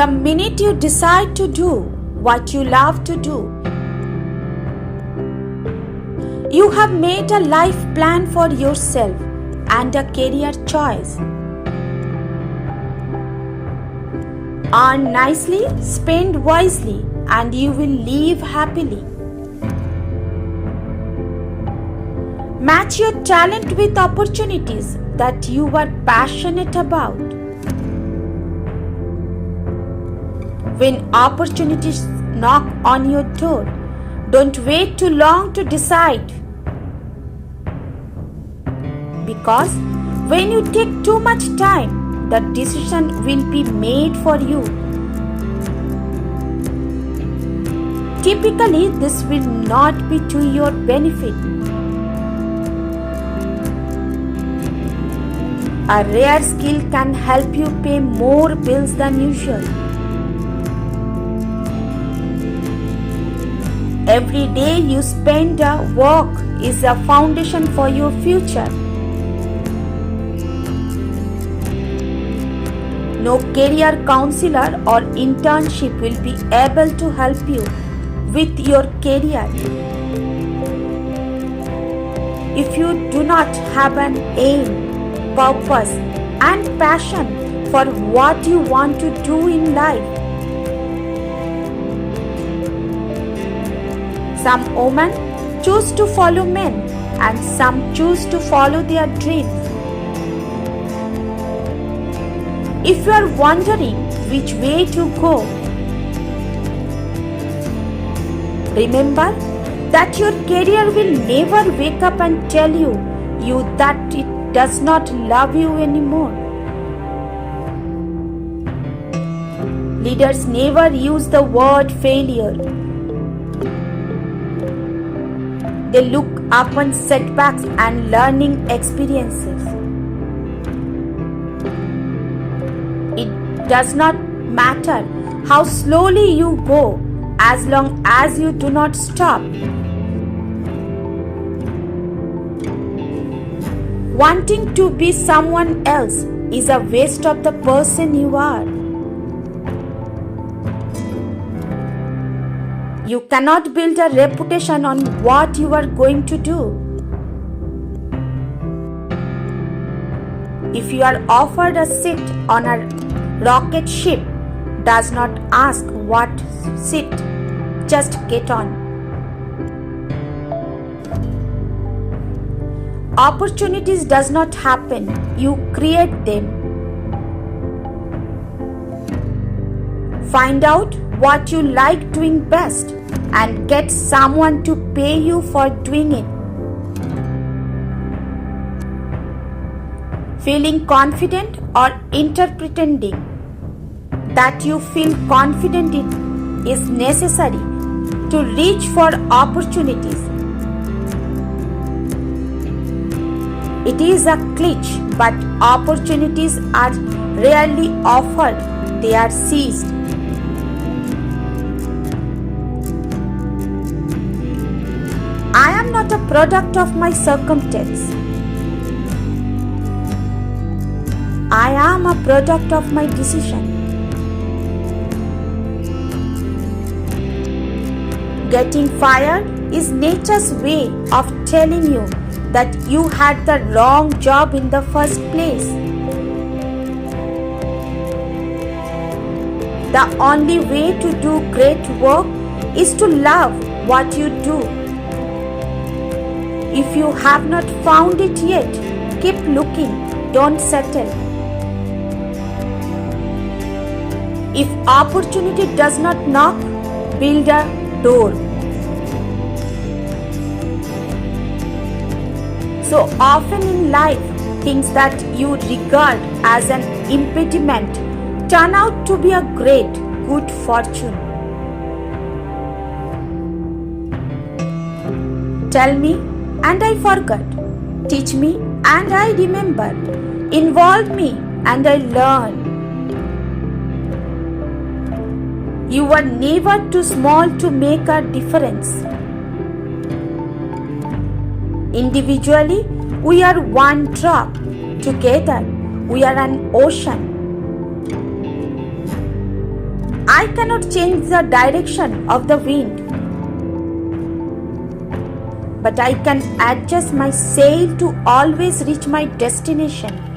The minute you decide to do what you love to do, you have made a life plan for yourself and a career choice. Earn nicely, spend wisely, and you will live happily. Match your talent with opportunities that you are passionate about. When opportunities knock on your door, don't wait too long to decide. Because when you take too much time, the decision will be made for you. Typically, this will not be to your benefit. A rare skill can help you pay more bills than usual. Every day you spend at work is a foundation for your future. No career counselor or internship will be able to help you with your career. If you do not have an aim, purpose, and passion for what you want to do in life, some women choose to follow men and some choose to follow their dreams. If you are wondering which way to go, remember that your career will never wake up and tell you that it does not love you anymore. Leaders never use the word failure. They look upon setbacks and learning experiences. It does not matter how slowly you go as long as you do not stop. Wanting to be someone else is a waste of the person you are. You cannot build a reputation on what you are going to do. If you are offered a seat on a rocket ship, does not ask what seat, just get on. Opportunities does not happen, you create them. Find out what you like doing best and get someone to pay you for doing it. Feeling confident or interpreting that you feel confident is necessary to reach for opportunities. It is a glitch, but opportunities are rarely offered, they are seized. I am not a product of my circumstance. I am a product of my decision. Getting fired is nature's way of telling you that you had the wrong job in the first place. The only way to do great work is to love what you do. If you have not found it yet, keep looking, don't settle. If opportunity does not knock, build a door. So often in life, things that you regard as an impediment turn out to be a great good fortune. Tell me and I forgot. Teach me and I remember. Involve me and I learn. You are never too small to make a difference. Individually, we are one drop. Together, we are an ocean. I cannot change the direction of the wind, but I can adjust my sail to always reach my destination.